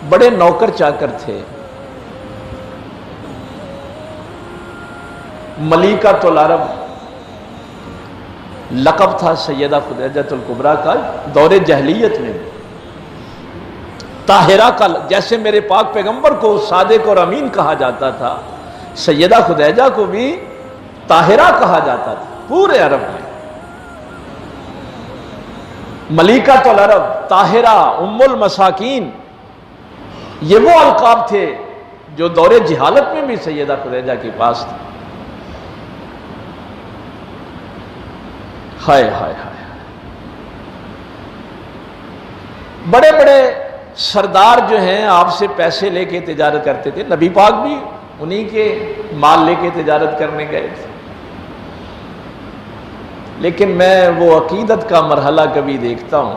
بڑے نوکر چاکر تھے. ملیکۃ العرب لقب تھا سیدہ خدیجہ الکبریٰ کا دور جاہلیت میں. طاہرہ کا، جیسے میرے پاک پیغمبر کو صادق اور امین کہا جاتا تھا، سیدہ خدیجہ کو بھی طاہرہ کہا جاتا تھا پورے عرب میں. ملیکۃ العرب، طاہرہ، ام المساکین، یہ وہ القاب تھے جو دور جہالت میں بھی سیدہ خدیجہ کے پاس تھے. ہائے ہائے ہائے. بڑے بڑے سردار جو ہیں آپ سے پیسے لے کے تجارت کرتے تھے. نبی پاک بھی انہی کے مال لے کے تجارت کرنے گئے تھے. لیکن میں وہ عقیدت کا مرحلہ کبھی دیکھتا ہوں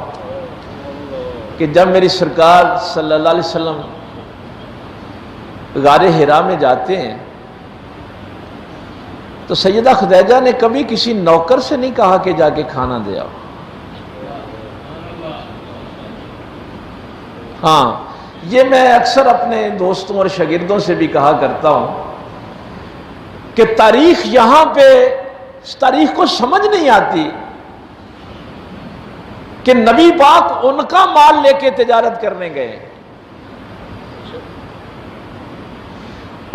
کہ جب میری سرکار صلی اللہ علیہ وسلم غار حرا میں جاتے ہیں تو سیدہ خدیجہ نے کبھی کسی نوکر سے نہیں کہا کہ جا کے کھانا دے آؤ. ہاں، یہ میں اکثر اپنے دوستوں اور شاگردوں سے بھی کہا کرتا ہوں کہ تاریخ یہاں پہ اس تاریخ کو سمجھ نہیں آتی کہ نبی پاک ان کا مال لے کے تجارت کرنے گئے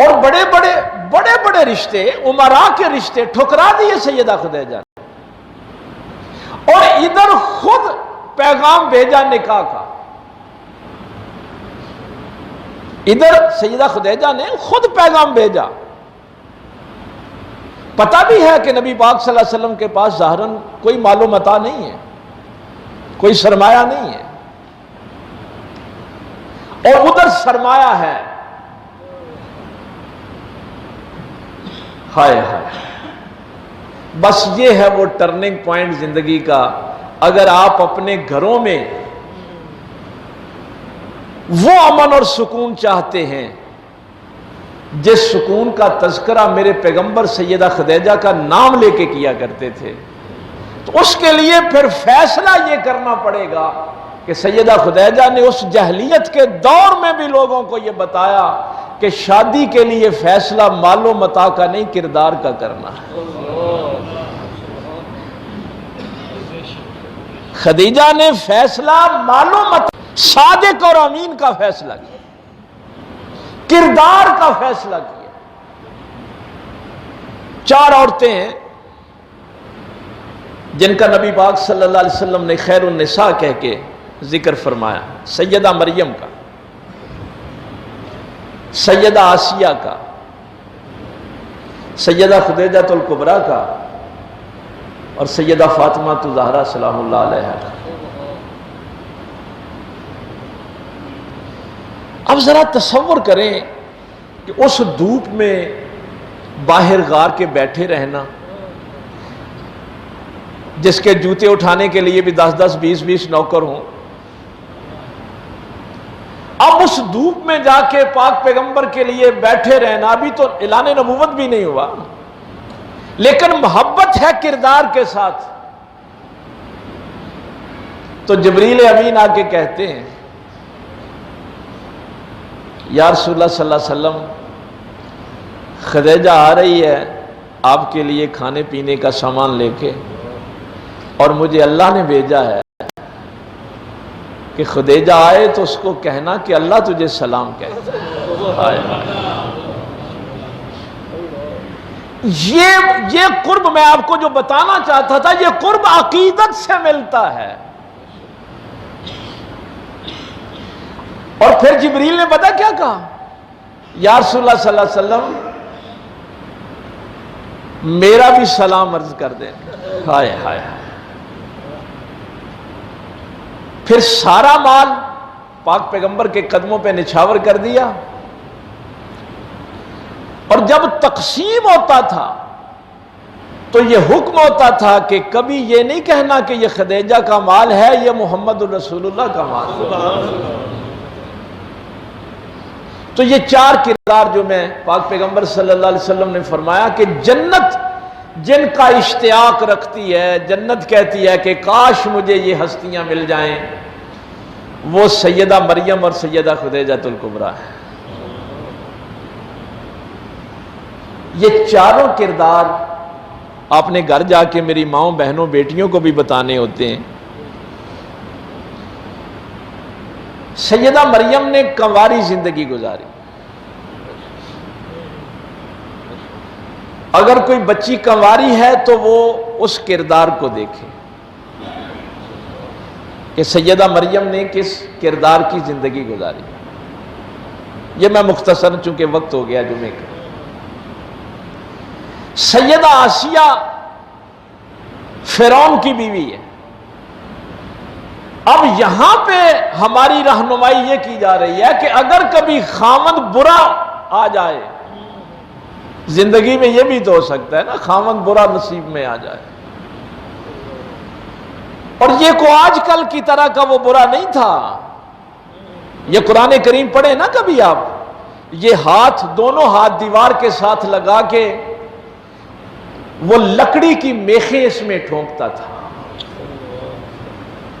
اور بڑے بڑے رشتے، امراء کے رشتے ٹھکرا دیے سیدہ خدیجہ نے، اور ادھر خود پیغام بھیجا نکاح کا. ادھر سیدہ خدیجہ نے خود پیغام بھیجا. پتہ بھی ہے کہ نبی پاک صلی اللہ علیہ وسلم کے پاس ظاہراً کوئی مال و متاع نہیں ہے، کوئی سرمایہ نہیں ہے، اور ادھر سرمایہ ہے. ہائے ہائے. بس یہ ہے وہ ٹرننگ پوائنٹ زندگی کا. اگر آپ اپنے گھروں میں وہ امن اور سکون چاہتے ہیں جس سکون کا تذکرہ میرے پیغمبر سیدہ خدیجہ کا نام لے کے کیا کرتے تھے، تو اس کے لیے پھر فیصلہ یہ کرنا پڑے گا کہ سیدہ خدیجہ نے اس جاہلیت کے دور میں بھی لوگوں کو یہ بتایا کہ شادی کے لیے فیصلہ مال و متاع کا نہیں، کردار کا کرنا ہے. خدیجہ نے فیصلہ مال و متاع، صادق اور امین کا فیصلہ کیا، کردار کا فیصلہ کیا. 4 عورتیں ہیں جن کا نبی پاک صلی اللہ علیہ وسلم نے خیر النساء کہہ کے ذکر فرمایا. سیدہ مریم کا، سیدہ آسیہ کا، سیدہ خدیجہ الکبریٰ کا، اور سیدہ فاطمہ الزہرا سلام اللہ علیہا کا. اب ذرا تصور کریں کہ اس دھوپ میں باہر غار کے بیٹھے رہنا، جس کے جوتے اٹھانے کے لیے بھی 10 20 نوکر ہوں. اب اس دھوپ میں جا کے پاک پیغمبر کے لیے بیٹھے رہنا، ابھی تو اعلان نبوت بھی نہیں ہوا، لیکن محبت ہے کردار کے ساتھ. تو جبریل امین آ کے کہتے ہیں یا رسول اللہ صلی اللہ علیہ وسلم، خدیجہ آ رہی ہے آپ کے لیے کھانے پینے کا سامان لے کے، اور مجھے اللہ نے بھیجا ہے کہ خدیجہ آئے تو اس کو کہنا کہ اللہ تجھے سلام کہتا ہے. یہ قرب میں آپ کو جو بتانا چاہتا تھا، یہ قرب عقیدت سے ملتا ہے. اور پھر جبریل نے پتہ کیا کہا؟ یا رسول اللہ صلی اللہ علیہ وسلم میرا بھی سلام عرض کر دیں. ہائے ہائے. پھر سارا مال پاک پیغمبر کے قدموں پہ نچھاور کر دیا، اور جب تقسیم ہوتا تھا تو یہ حکم ہوتا تھا کہ کبھی یہ نہیں کہنا کہ یہ خدیجہ کا مال ہے، یہ محمد الرسول اللہ کا مال ہے. تو یہ 4 کردار جو میں پاک پیغمبر صلی اللہ علیہ وسلم نے فرمایا کہ جنت جن کا اشتیاق رکھتی ہے، جنت کہتی ہے کہ کاش مجھے یہ ہستیاں مل جائیں، وہ سیدہ مریم اور سیدہ خدیجہ الکبریٰ ہے۔ یہ چاروں کردار آپ نے گھر جا کے میری ماؤں بہنوں بیٹیوں کو بھی بتانے ہوتے ہیں۔ سیدہ مریم نے کنواری زندگی گزاری۔ اگر کوئی بچی کنواری ہے تو وہ اس کردار کو دیکھے کہ سیدہ مریم نے کس کردار کی زندگی گزاری۔ یہ میں مختصر چونکہ وقت ہو گیا جمعے کا۔ سیدہ آسیہ فرعون کی بیوی ہے۔ اب یہاں پہ ہماری رہنمائی یہ کی جا رہی ہے کہ اگر کبھی خاوند برا آ جائے، زندگی میں یہ بھی تو ہو سکتا ہے نا، خاوند برا نصیب میں آ جائے، اور یہ کو آج کل کی طرح کا وہ برا نہیں تھا۔ یہ قرآن کریم پڑھے نا کبھی آپ، یہ ہاتھ دونوں ہاتھ دیوار کے ساتھ لگا کے وہ لکڑی کی میخیں اس میں ٹھونکتا تھا۔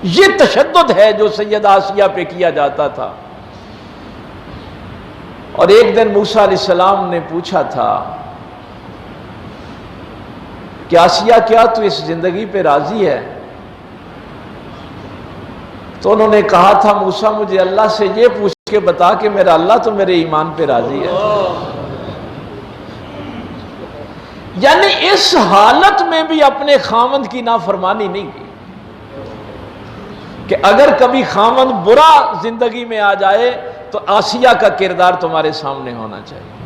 یہ تشدد ہے جو سیدہ آسیہ پہ کیا جاتا تھا۔ اور ایک دن موسیٰ علیہ السلام نے پوچھا تھا کہ آسیہ کیا تو اس زندگی پہ راضی ہے؟ تو انہوں نے کہا تھا موسیٰ مجھے اللہ سے یہ پوچھ کے بتا کہ میرا اللہ تو میرے ایمان پہ راضی ہے۔ یعنی اس حالت میں بھی اپنے خاوند کی نافرمانی نہیں کی کہ اگر کبھی خاوند برا زندگی میں آ جائے تو آسیہ کا کردار تمہارے سامنے ہونا چاہیے۔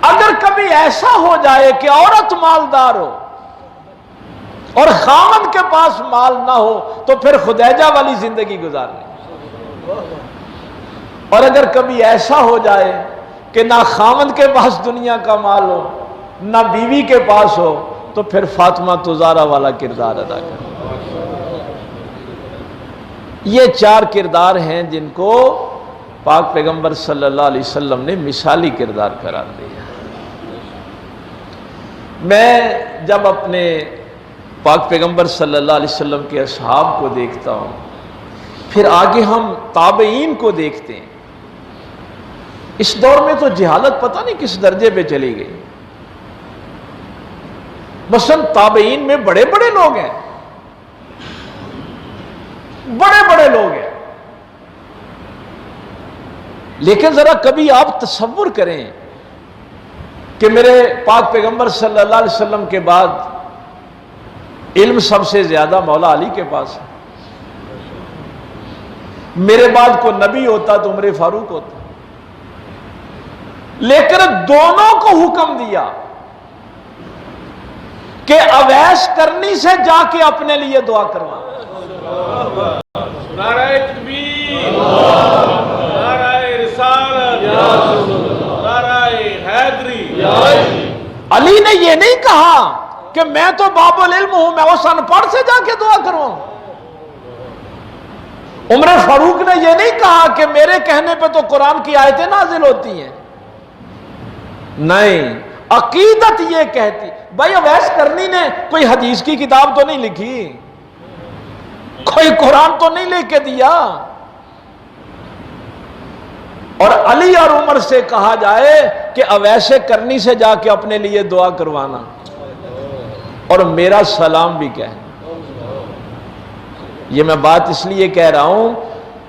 اگر کبھی ایسا ہو جائے کہ عورت مالدار ہو اور خاوند کے پاس مال نہ ہو تو پھر خدیجہ والی زندگی گزارنی۔ اور اگر کبھی ایسا ہو جائے کہ نہ خاوند کے پاس دنیا کا مال ہو نہ بیوی کے پاس ہو تو پھر فاطمہ زہرا والا کردار ادا کرنا۔ یہ چار کردار ہیں جن کو پاک پیغمبر صلی اللہ علیہ وسلم نے مثالی کردار قرار دیا۔ میں جب اپنے پاک پیغمبر صلی اللہ علیہ وسلم کے اصحاب کو دیکھتا ہوں، پھر آگے ہم تابعین کو دیکھتے ہیں، اس دور میں تو جہالت پتہ نہیں کس درجے پہ چلی گئی۔ مثلا تابعین میں بڑے بڑے لوگ ہیں، بڑے بڑے لوگ ہیں، لیکن ذرا کبھی آپ تصور کریں کہ میرے پاک پیغمبر صلی اللہ علیہ وسلم کے بعد علم سب سے زیادہ مولا علی کے پاس ہے، میرے بعد کوئی نبی ہوتا تو عمر فاروق ہوتا، لیکن دونوں کو حکم دیا کہ اویس کرنی سے جا کے اپنے لیے دعا کروا۔ نعرہ تکبیر، نعرہ رسالت، نعرہ حیدری۔ علی نے یہ نہیں کہا کہ میں تو باب العلم ہوں، میں اس ان پڑھ سے جا کے دعا کروں۔ عمر فاروق نے یہ نہیں کہا کہ میرے کہنے پہ تو قرآن کی آیتیں نازل ہوتی ہیں۔ نہیں، عقیدت یہ کہتی۔ بھائی اویس کرنی نے کوئی حدیث کی کتاب تو نہیں لکھی، کوئی قرآن تو نہیں لے کے دیا، اور علی اور عمر سے کہا جائے کہ اویس کرنی سے جا کے اپنے لیے دعا کروانا اور میرا سلام بھی کہنا۔ یہ میں بات اس لیے کہہ رہا ہوں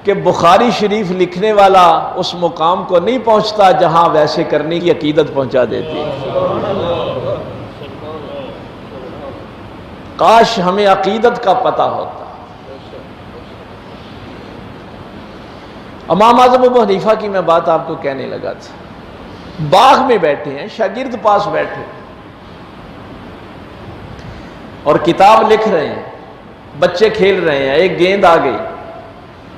کہ بخاری شریف لکھنے والا اس مقام کو نہیں پہنچتا جہاں ویسے کرنے کی عقیدت پہنچا دیتی ہے۔ کاش ہمیں عقیدت کا پتہ ہوتا۔ امام اعظم ابو حنیفہ کی میں بات آپ کو کہنے لگا تھا۔ باغ میں بیٹھے ہیں، شاگرد پاس بیٹھے اور کتاب لکھ رہے ہیں، بچے کھیل رہے ہیں، ایک گیند آ گئی،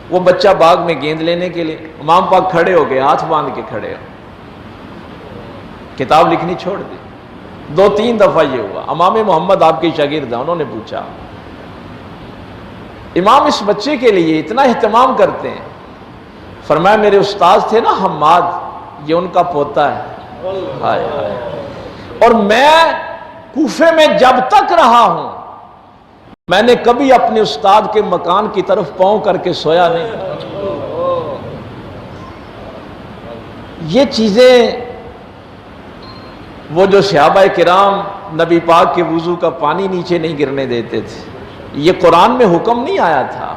وہ بچہ باغ میں گیند لینے کے لیے، امام پاک کھڑے ہو گئے، ہاتھ باندھ کے کھڑے ہو، کتاب لکھنی چھوڑ دی۔ 2-3 دفعہ یہ ہوا۔ امام محمد آپ کے شاگرد ہیں، انہوں نے پوچھا امام اس بچے کے لیے اتنا اہتمام کرتے ہیں؟ فرمایا میرے استاد تھے نا حماد، یہ ان کا پوتا ہے۔ ہائے ہائے۔ اور میں کوفے میں جب تک رہا ہوں میں نے کبھی اپنے استاد کے مکان کی طرف پاؤں کر کے سویا نہیں. یہ چیزیں وہ جو صحابہ کرام نبی پاک کے وضو کا پانی نیچے نہیں گرنے دیتے تھے، یہ قرآن میں حکم نہیں آیا تھا.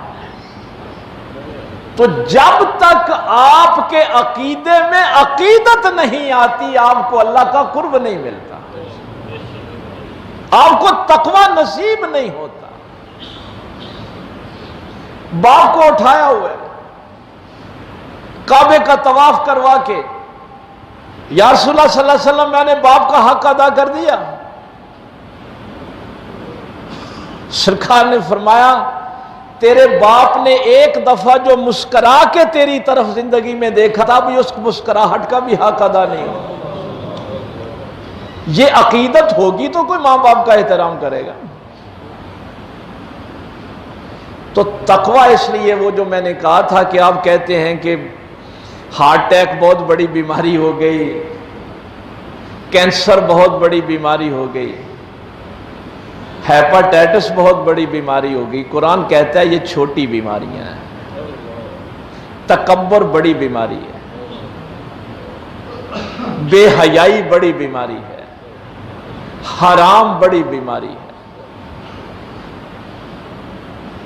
تو جب تک آپ کے عقیدے میں عقیدت نہیں آتی آپ کو اللہ کا قرب نہیں ملتا، آپ کو تقوی نصیب نہیں ہوتا. باپ کو اٹھایا ہوا ہے، کعبے کا طواف کروا کے یا رسول اللہ صلی اللہ علیہ وسلم میں نے باپ کا حق ادا کر دیا. سرکار نے فرمایا تیرے باپ نے ایک دفعہ جو مسکرا کے تیری طرف زندگی میں دیکھا تھا بھی اس مسکراہٹ کا بھی حق ادا نہیں ہو. یہ عقیدت ہوگی تو کوئی ماں باپ کا احترام کرے گا. تو تقوی اس لیے وہ جو میں نے کہا تھا کہ آپ کہتے ہیں کہ ہارٹ اٹیک بہت بڑی بیماری ہو گئی، کینسر بہت بڑی بیماری ہو گئی، ہیپاٹائٹس بہت بڑی بیماری ہو گئی. قرآن کہتا ہے یہ چھوٹی بیماریاں ہیں. تکبر بڑی بیماری ہے، بے حیائی بڑی بیماری ہے، حرام بڑی بیماری ہے.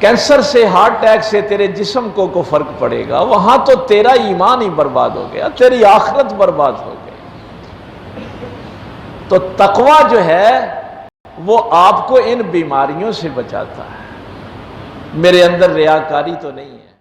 کینسر سے ہارٹ اٹیک سے تیرے جسم کو فرق پڑے گا، وہاں تو تیرا ایمان ہی برباد ہو گیا، تیری آخرت برباد ہو گئی. تو تقوی جو ہے وہ آپ کو ان بیماریوں سے بچاتا ہے. میرے اندر ریاکاری تو نہیں ہے.